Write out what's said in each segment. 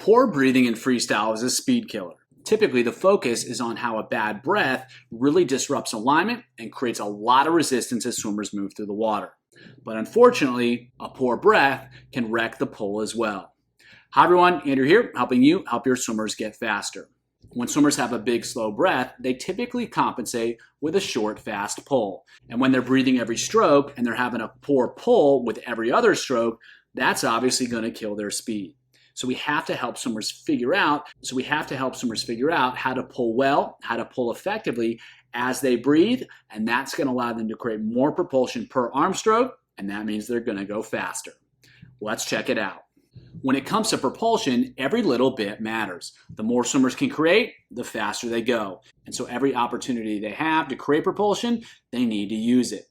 Poor breathing in freestyle is a speed killer. Typically, the focus is on how a bad breath really disrupts alignment and creates a lot of resistance as swimmers move through the water. But unfortunately, a poor breath can wreck the pull as well. Hi everyone, Andrew here, helping you help your swimmers get faster. When swimmers have a big, slow breath, they typically compensate with a short, fast pull. And when they're breathing every stroke and they're having a poor pull with every other stroke, that's obviously going to kill their speed. So we have to help swimmers figure out how to pull well, how to pull effectively as they breathe, and that's going to allow them to create more propulsion per arm stroke, and that means they're going to go faster. Let's check it out. When it comes to propulsion, every little bit matters. The more swimmers can create, the faster they go. And so every opportunity they have to create propulsion, they need to use it.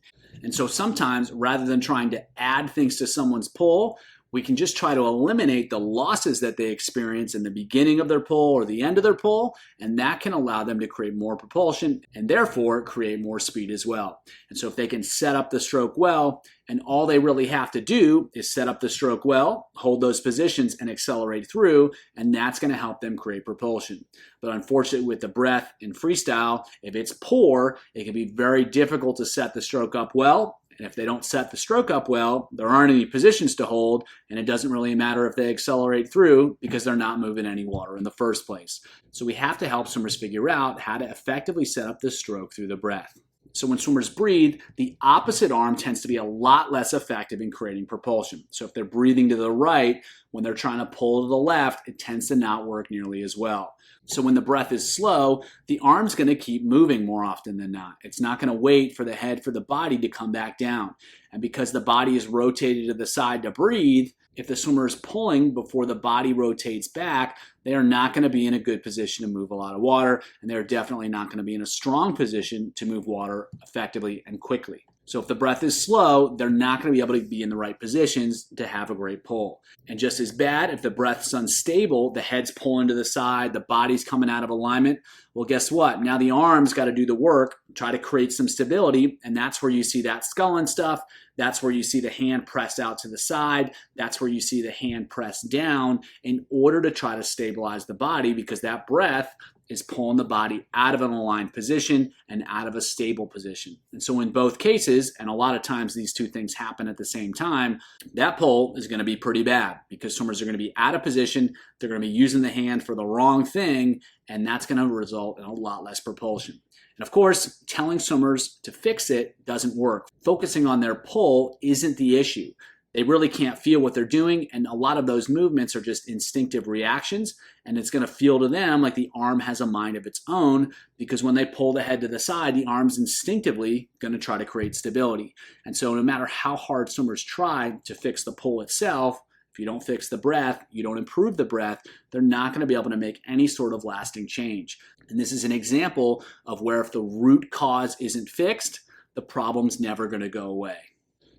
And so sometimes, rather than trying to add things to someone's pull, we can just try to eliminate the losses that they experience in the beginning of their pull or the end of their pull, and that can allow them to create more propulsion and therefore create more speed as well. And so if they can set up the stroke well, and all they really have to do is set up the stroke well, hold those positions and accelerate through, and that's going to help them create propulsion. But unfortunately with the breath in freestyle, if it's poor, it can be very difficult to set the stroke up well. And if they don't set the stroke up well, there aren't any positions to hold, and it doesn't really matter if they accelerate through because they're not moving any water in the first place. So we have to help swimmers figure out how to effectively set up the stroke through the breath. So when swimmers breathe, the opposite arm tends to be a lot less effective in creating propulsion. So if they're breathing to the right, when they're trying to pull to the left, it tends to not work nearly as well. So when the breath is slow, the arm's going to keep moving more often than not. It's not going to wait for the head, for the body to come back down. And because the body is rotated to the side to breathe, if the swimmer is pulling before the body rotates back, they are not going to be in a good position to move a lot of water, and they're definitely not going to be in a strong position to move water effectively and quickly. So if the breath is slow, they're not going to be able to be in the right positions to have a great pull. And just as bad, if the breath's unstable, the head's pulling to the side, the body's coming out of alignment, well, guess what? Now the arm's got to do the work, try to create some stability, and that's where you see that sculling stuff. That's where you see the hand pressed out to the side. That's where you see the hand pressed down in order to try to stabilize the body, because that breath is pulling the body out of an aligned position and out of a stable position. And so in both cases, and a lot of times these two things happen at the same time, that pull is going to be pretty bad because swimmers are going to be out of position, they're going to be using the hand for the wrong thing, and that's going to result in a lot less propulsion. And of course, telling swimmers to fix it doesn't work. Focusing on their pull isn't the issue. They really can't feel what they're doing, and a lot of those movements are just instinctive reactions, and it's going to feel to them like the arm has a mind of its own, because when they pull the head to the side, the arm's instinctively going to try to create stability. And so no matter how hard swimmers try to fix the pull itself, if you don't fix the breath, you don't improve the breath, they're not going to be able to make any sort of lasting change. And this is an example of where if the root cause isn't fixed, the problem's never going to go away.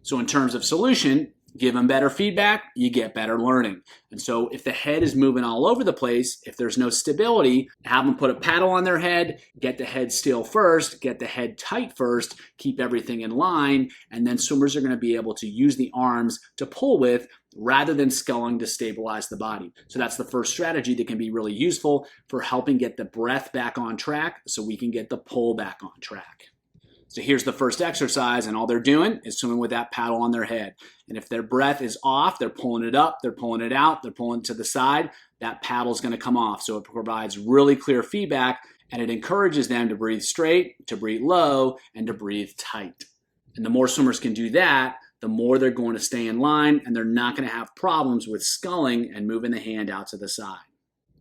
So in terms of solution, give them better feedback, you get better learning. And so if the head is moving all over the place, if there's no stability, have them put a paddle on their head, get the head still first, get the head tight first, keep everything in line, and then swimmers are going to be able to use the arms to pull with rather than sculling to stabilize the body. So that's the first strategy that can be really useful for helping get the breath back on track so we can get the pull back on track. So here's the first exercise, and all they're doing is swimming with that paddle on their head. And if their breath is off, they're pulling it up, they're pulling it out, they're pulling it to the side, that paddle is going to come off. So it provides really clear feedback, and it encourages them to breathe straight, to breathe low, and to breathe tight. And the more swimmers can do that, the more they're going to stay in line, and they're not going to have problems with sculling and moving the hand out to the side.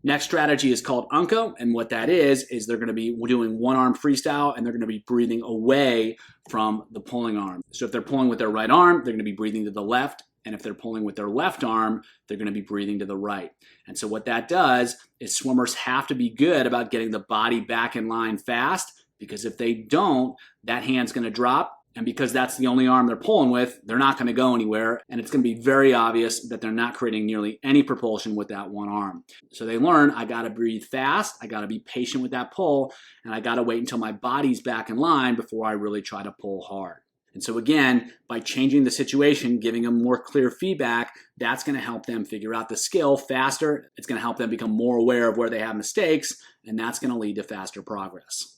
Next strategy is called Unco, and what that is they're going to be doing one-arm freestyle, and they're going to be breathing away from the pulling arm. So if they're pulling with their right arm, they're going to be breathing to the left, and if they're pulling with their left arm, they're going to be breathing to the right. And so what that does is swimmers have to be good about getting the body back in line fast, because if they don't, that hand's going to drop. And because that's the only arm they're pulling with, they're not going to go anywhere. And it's going to be very obvious that they're not creating nearly any propulsion with that one arm. So they learn, I got to breathe fast, I got to be patient with that pull, and I got to wait until my body's back in line before I really try to pull hard. And so again, by changing the situation, giving them more clear feedback, that's going to help them figure out the skill faster. It's going to help them become more aware of where they have mistakes, and that's going to lead to faster progress.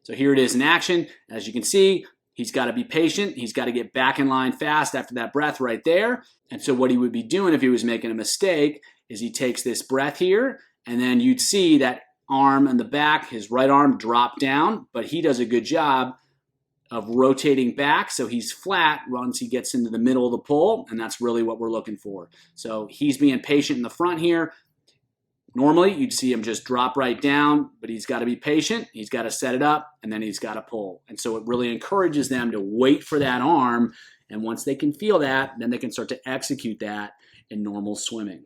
So here it is in action. As you can see, he's got to be patient. He's got to get back in line fast after that breath right there. And so what he would be doing if he was making a mistake is he takes this breath here, and then you'd see that arm in the back, his right arm drop down, but he does a good job of rotating back so he's flat once he gets into the middle of the pull, and that's really what we're looking for. So he's being patient in the front here. Normally, you'd see him just drop right down, but he's got to be patient. He's got to set it up, and then he's got to pull. And so it really encourages them to wait for that arm, and once they can feel that, then they can start to execute that in normal swimming.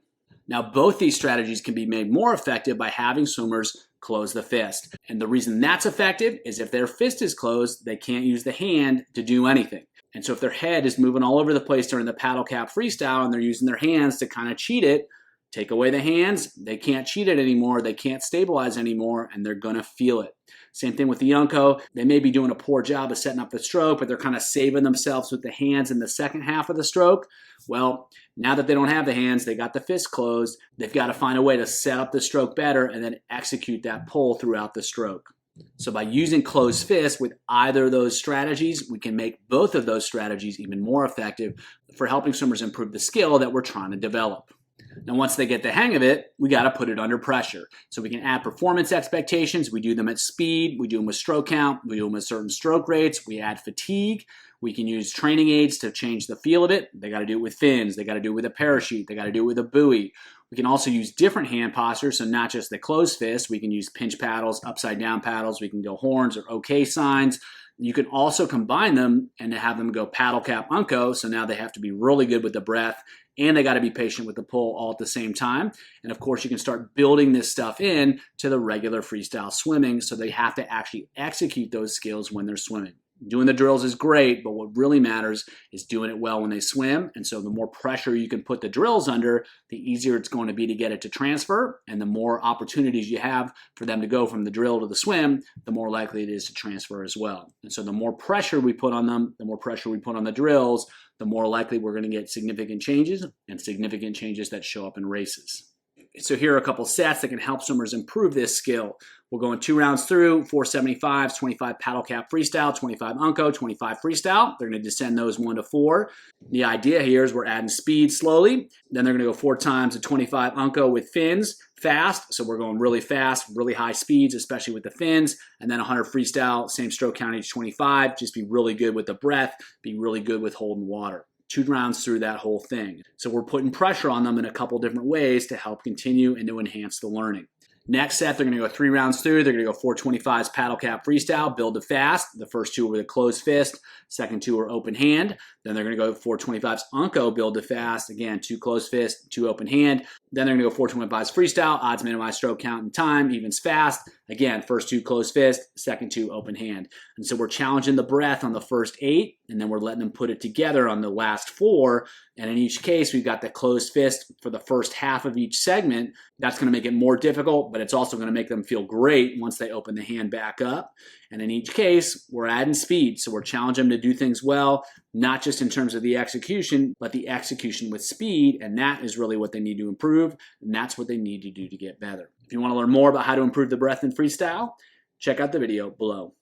Now, both these strategies can be made more effective by having swimmers close the fist. And the reason that's effective is if their fist is closed, they can't use the hand to do anything. And so if their head is moving all over the place during the paddle cap freestyle and they're using their hands to kind of cheat it, take away the hands, they can't cheat it anymore, they can't stabilize anymore, and they're going to feel it. Same thing with the unco. They may be doing a poor job of setting up the stroke, but they're kind of saving themselves with the hands in the second half of the stroke. Well, now that they don't have the hands, they got the fist closed, they've got to find a way to set up the stroke better and then execute that pull throughout the stroke. So by using closed fists with either of those strategies, we can make both of those strategies even more effective for helping swimmers improve the skill that we're trying to develop. Now, once they get the hang of it, we got to put it under pressure. So we can add performance expectations. We do them at speed. We do them with stroke count. We do them with certain stroke rates. We add fatigue. We can use training aids to change the feel of it. They got to do it with fins. They got to do it with a parachute. They got to do it with a buoy. We can also use different hand postures, so not just the closed fist. We can use pinch paddles, upside down paddles. We can go horns or OK signs. You can also combine them and have them go paddle cap unco, so now they have to be really good with the breath and they got to be patient with the pull all at the same time. And of course, you can start building this stuff in to the regular freestyle swimming, so they have to actually execute those skills when they're swimming. Doing the drills is great, but what really matters is doing it well when they swim. And so the more pressure you can put the drills under, the easier it's going to be to get it to transfer. And the more opportunities you have for them to go from the drill to the swim, the more likely it is to transfer as well. And so the more pressure we put on them, the more pressure we put on the drills, the more likely we're going to get significant changes and significant changes that show up in races. So here are a couple sets that can help swimmers improve this skill. We're going 2 rounds through, 475s, 25 paddle cap freestyle, 25 unco, 25 freestyle. They're going to descend those 1 to 4. The idea here is we're adding speed slowly. Then they're going to go 4 times to 25 unco with fins fast. So we're going really fast, really high speeds, especially with the fins. And then 100 freestyle, same stroke count each 25. Just be really good with the breath, be really good with holding water. 2 rounds through that whole thing. So we're putting pressure on them in a couple different ways to help continue and to enhance the learning. Next set, they're going to go 3 rounds through. They're going to go 425s paddle cap freestyle, build to fast. The first 2 are with a closed fist. Second 2 are open hand. Then they're going to go 425s unco, build to fast. Again, 2 closed fist, 2 open hand. Then they're going to go 425s freestyle, odds minimize stroke count and time, evens fast. Again, first 2 closed fist, second 2 open hand. And so we're challenging the breath on the first 8, and then we're letting them put it together on the last 4. And in each case, we've got the closed fist for the first half of each segment. That's going to make it more difficult, but it's also going to make them feel great once they open the hand back up. And in each case, we're adding speed. So we're challenging them to do things well, not just in terms of the execution, but the execution with speed. And that is really what they need to improve. And that's what they need to do to get better. If you want to learn more about how to improve the breath in freestyle, check out the video below.